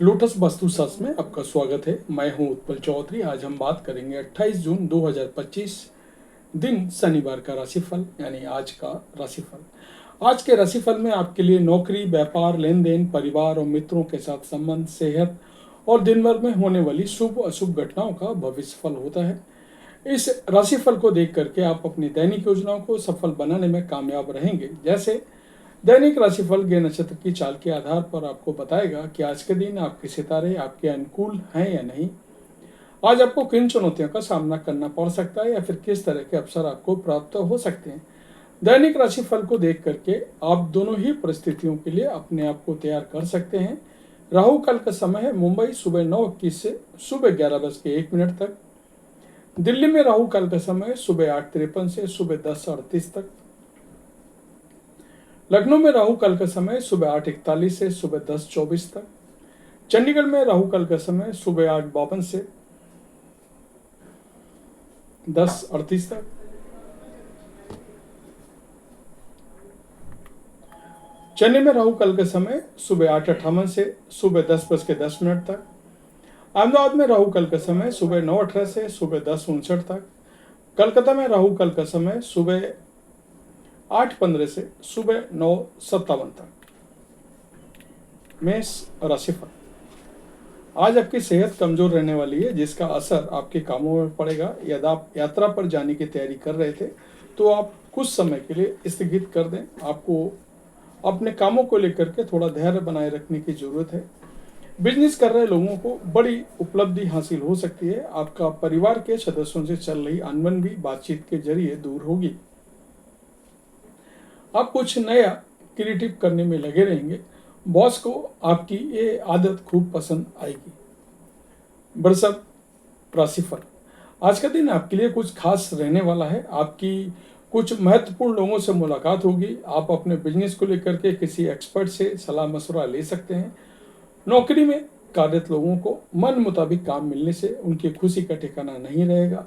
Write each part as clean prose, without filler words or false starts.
Lotus वास्तुशास्त्र में आपका स्वागत है। मैं हूं उत्पल चौधरी। आज हम बात करेंगे 28 जून 2025 दिन शनिवार का राशिफल, यानी आज का राशिफल। आज के राशिफल में आपके लिए नौकरी, व्यापार, लेन देन, परिवार और मित्रों के साथ संबंध, सेहत और दिन भर में होने वाली शुभ अशुभ घटनाओं का भविष्यफल होता है। इस राशिफल को देख करके आप अपनी दैनिक योजनाओं को सफल बनाने में कामयाब रहेंगे। जैसे दैनिक राशिफल के नक्षत्र की चाल के आधार पर आपको बताएगा कि आज के दिन आपके सितारे आपके अनुकूल हैं या नहीं। आज आपको किन चुनौतियों का सामना करना पड़ सकता है या फिर किस तरह के अवसर आपको प्राप्त हो सकते हैं। दैनिक राशिफल को देख करके आप दोनों ही परिस्थितियों के लिए अपने आप को तैयार कर सकते हैं। राहु काल का समय है मुंबई सुबह 9:21 से सुबह 11:01 तक। दिल्ली में राहु काल का समय सुबह 8:53 से सुबह 10:38 तक। लखनऊ में राहु काल का समय सुबह 8:41 से सुबह 10:24 तक। चंडीगढ़ में राहु काल का समय सुबह 8:52 से 10:38 तक। चेन्नई में राहु काल का समय सुबह 8:58 से सुबह 10:10 तक। अहमदाबाद में राहु काल का समय सुबह 9:18 से सुबह 10:59 तक। कलकत्ता में राहु काल का समय सुबह 8:15 से सुबह 9:57 तक। मेष राशिफल। आज आपकी सेहत कमजोर रहने वाली है, जिसका असर आपके कामों में पड़ेगा। यदि आप यात्रा पर जाने की तैयारी कर रहे थे तो आप कुछ समय के लिए स्थगित कर दें। आपको अपने कामों को लेकर के थोड़ा धैर्य बनाए रखने की जरूरत है। बिजनेस कर रहे लोगों को बड़ी उपलब्धि हासिल हो सकती है। आपका परिवार के सदस्यों से चल रही अनबन भी बातचीत के जरिए दूर होगी। आप कुछ नया क्रिएटिव करने में लगे रहेंगे। बॉस को आपकी ये आदत खूब पसंद आएगी। वृषभ राशिफल। आज का दिन आपके लिए कुछ खास रहने वाला है। आपकी कुछ महत्वपूर्ण लोगों से मुलाकात होगी। आप अपने बिजनेस को लेकर के किसी एक्सपर्ट से सलाह मशवरा ले सकते हैं। नौकरी में कार्यरत लोगों को मन मुताबिक काम मिलने से उनकी खुशी का ठिकाना नहीं रहेगा।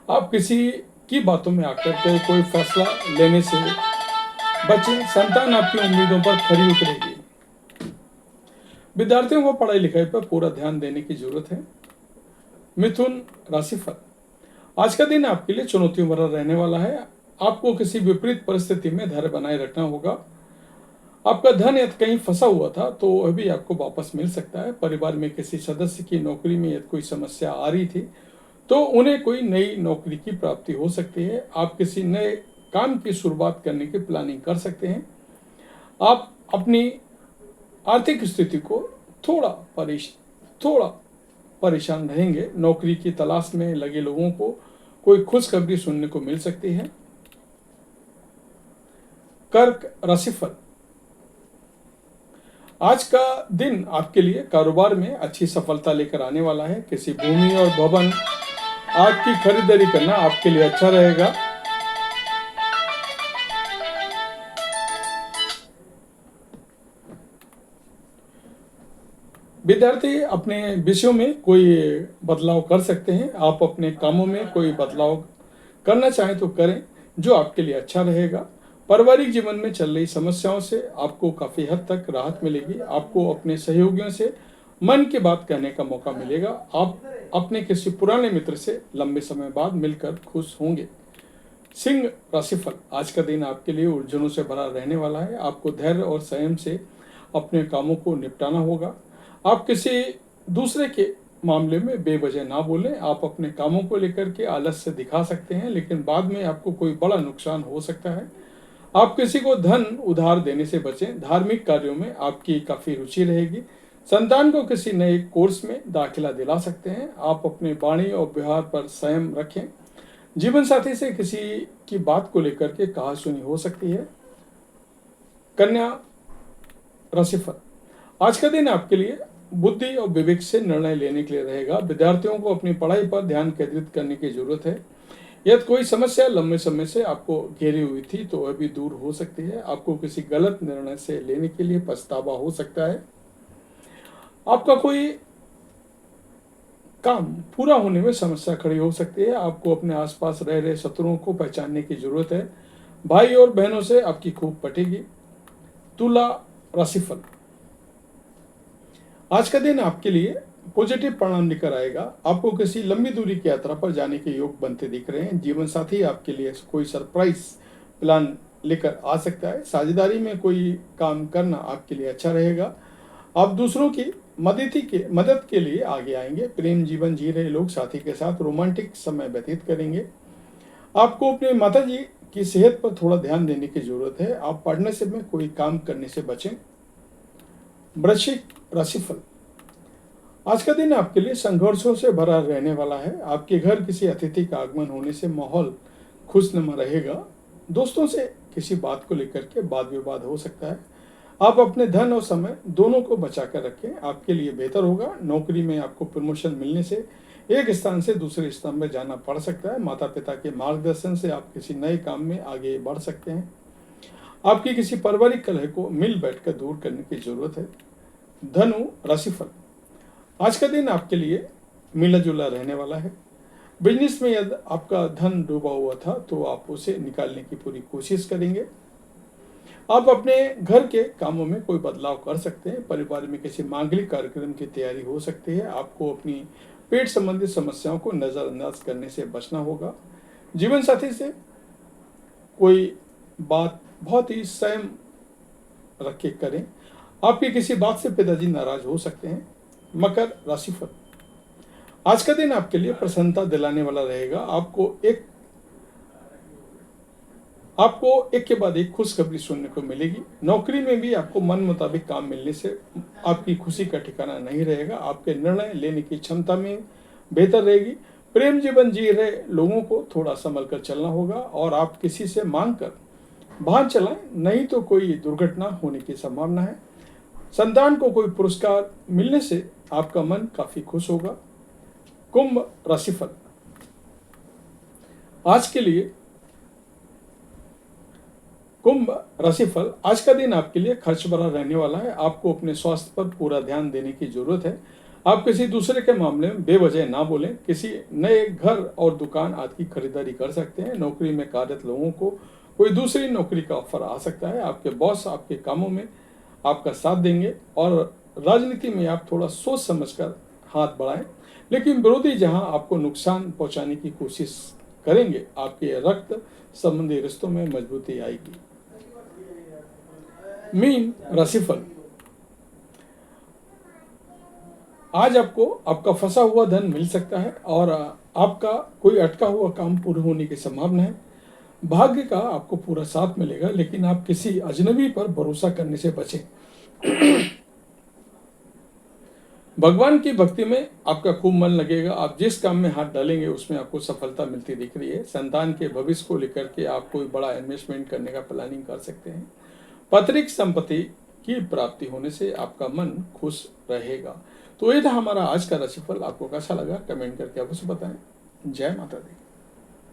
आप किसी की बातों में आकर के कोई फैसला लेने से बच्चे। संतान आपकी उम्मीदों पर खरी उतरेगी। विद्यार्थियों को पढ़ाई लिखाई पर पूरा ध्यान देने की जरूरत है। मिथुन राशिफल। आज का दिन आपके लिए चुनौतियों भरा रहने वाला है। आपको किसी विपरीत परिस्थिति में धैर्य बनाए रखना होगा। आपका धन यदि कहीं फंसा हुआ था तो अभी आपको वापस मिल सकता है। परिवार में किसी सदस्य की नौकरी में यदि कोई समस्या आ रही थी तो उन्हें कोई नई नौकरी की प्राप्ति हो सकती है। आप किसी नए काम की शुरुआत करने की प्लानिंग कर सकते हैं। आप अपनी आर्थिक स्थिति को थोड़ा परेशान रहेंगे। नौकरी की तलाश में लगे लोगों को कोई खुशखबरी सुनने को मिल सकती है। कर्क राशिफल। आज का दिन आपके लिए कारोबार में अच्छी सफलता लेकर आने वाला है। किसी भूमि और भवन आदि की खरीदारी करना आपके लिए अच्छा रहेगा। विद्यार्थी अपने विषयों में कोई बदलाव कर सकते हैं। आप अपने कामों में कोई बदलाव करना चाहें तो करें, जो आपके लिए अच्छा रहेगा। पारिवारिक जीवन में चल रही समस्याओं से आपको काफ़ी हद तक राहत मिलेगी। आपको अपने सहयोगियों से मन की बात कहने का मौका मिलेगा। आप अपने किसी पुराने मित्र से लंबे समय बाद मिलकर खुश होंगे। सिंह राशिफल। आज का दिन आपके लिए उलझनों से भरा रहने वाला है। आपको धैर्य और संयम से अपने कामों को निपटाना होगा। आप किसी दूसरे के मामले में बेवजह ना बोलें। आप अपने कामों को लेकर के आलस्य दिखा सकते हैं, लेकिन बाद में आपको कोई बड़ा नुकसान हो सकता है। आप किसी को धन उधार देने से बचें। धार्मिक कार्यों में आपकी काफ़ी रुचि रहेगी। संतान को किसी नए कोर्स में दाखिला दिला सकते हैं। आप अपने वाणी और व्यवहार पर संयम रखें। जीवन साथी से किसी की बात को लेकर के कहासुनी हो सकती है। कन्या राशिफल। आज का दिन आपके लिए बुद्धि और विवेक से निर्णय लेने के लिए रहेगा। विद्यार्थियों को अपनी पढ़ाई पर ध्यान केंद्रित करने की जरूरत है। यदि कोई समस्या लंबे समय से आपको घेरी हुई थी तो वह भी दूर हो सकती है। आपको किसी गलत निर्णय से लेने के लिए पछतावा हो सकता है। आपका कोई काम पूरा होने में समस्या खड़ी हो सकती है। आपको अपने आसपास रह रहे शत्रुओं को पहचानने की जरूरत है। भाई और बहनों से आपकी खूब पटेगी। तुला राशिफल। आज का दिन आपके लिए पॉजिटिव परिणाम लेकर आएगा। आपको किसी लंबी दूरी की यात्रा पर जाने के योग बनते दिख रहे हैं। जीवन साथी आपके लिए कोई सरप्राइज प्लान लेकर आ सकता है। साझेदारी में कोई काम करना आपके लिए अच्छा रहेगा। आप दूसरों की मदद के लिए आगे आएंगे। प्रेम जीवन जी रहे लोग साथी के साथ रोमांटिक समय व्यतीत करेंगे। आपको अपने माताजी की सेहत पर थोड़ा ध्यान देने की जरूरत है। आप पार्टनरशिप में कोई काम करने से बचें। वृश्चिक राशिफल, आज का दिन आपके लिए संघर्षों से भरा रहने वाला है। आपके घर किसी अतिथि का आगमन होने से माहौल खुशनुमा रहेगा। दोस्तों से किसी बात को लेकर के वाद विवाद हो सकता है। आप अपने धन और समय दोनों को बचा कर रखें, आपके लिए बेहतर होगा। नौकरी में आपको प्रमोशन मिलने से एक स्थान से दूसरे स्थान में जाना पड़ सकता है। माता पिता के मार्गदर्शन से आप किसी नए काम में आगे बढ़ सकते हैं। आपकी किसी पारिवारिक कलह को मिल बैठकर दूर करने की जरूरत है। धनु राशिफल, आज का दिन आपके लिए मिला जुला रहने वाला है। बिजनेस में यदि आपका धन डूबा हुआ था तो आप उसे निकालने की पूरी कोशिश करेंगे। आप अपने घर के कामों में कोई बदलाव कर सकते हैं। परिवार में किसी मांगलिक कार्यक्रम की तैयारी हो सकती है। आपको अपनी पेट संबंधित समस्याओं को नजरअंदाज करने से बचना होगा। जीवन साथी से कोई बात बहुत ही संयम रख के करें। आपकी किसी बात से पिताजी नाराज हो सकते हैं। मकर राशिफल, आज का दिन आपके लिए प्रसन्नता दिलाने वाला रहेगा। आपको एक के बाद एक खुशखबरी सुनने को मिलेगी। नौकरी में भी आपको मन मुताबिक काम मिलने से आपकी खुशी का ठिकाना नहीं रहेगा। आपके निर्णय लेने की क्षमता में बेहतर रहेगी। प्रेम जीवन जी रहे लोगों को थोड़ा संभल कर चलना होगा और आप किसी से मांग कर वाहन चलाएं, नहीं तो कोई दुर्घटना होने की संभावना है। संतान को कोई पुरस्कार मिलने से आपका मन काफी खुश होगा। कुंभ राशिफल, आज का दिन आपके लिए खर्च भरा रहने वाला है। आपको अपने स्वास्थ्य पर पूरा ध्यान देने की जरूरत है। आप किसी दूसरे के मामले में बेवजह ना बोलें। किसी नए घर और दुकान आदि की खरीदारी कर सकते हैं। नौकरी में कार्यरत लोगों को कोई दूसरी नौकरी का ऑफर आ सकता है। आपके बॉस आपके कामों में आपका साथ देंगे और राजनीति में आप थोड़ा सोच समझकर हाथ बढ़ाएं। लेकिन विरोधी जहां आपको नुकसान पहुंचाने की कोशिश करेंगे, आपके रक्त संबंधी रिश्तों में मजबूती आएगी। मीन राशिफल, आज आपको आपका फंसा हुआ धन मिल सकता है और आपका कोई अटका हुआ काम पूरा होने की संभावना है। भाग्य का आपको पूरा साथ मिलेगा, लेकिन आप किसी अजनबी पर भरोसा करने से बचें। भगवान की भक्ति में आपका खूब मन लगेगा। आप जिस काम में हाथ डालेंगे उसमें आपको सफलता मिलती दिख रही है। संतान के भविष्य को लेकर के आप कोई बड़ा इन्वेस्टमेंट करने का प्लानिंग कर सकते हैं। पैतृक संपत्ति की प्राप्ति होने से आपका मन खुश रहेगा। तो ये था हमारा आज का राशिफल। आपको कैसा लगा कमेंट करके अवश्य बताएं। जय माता दी।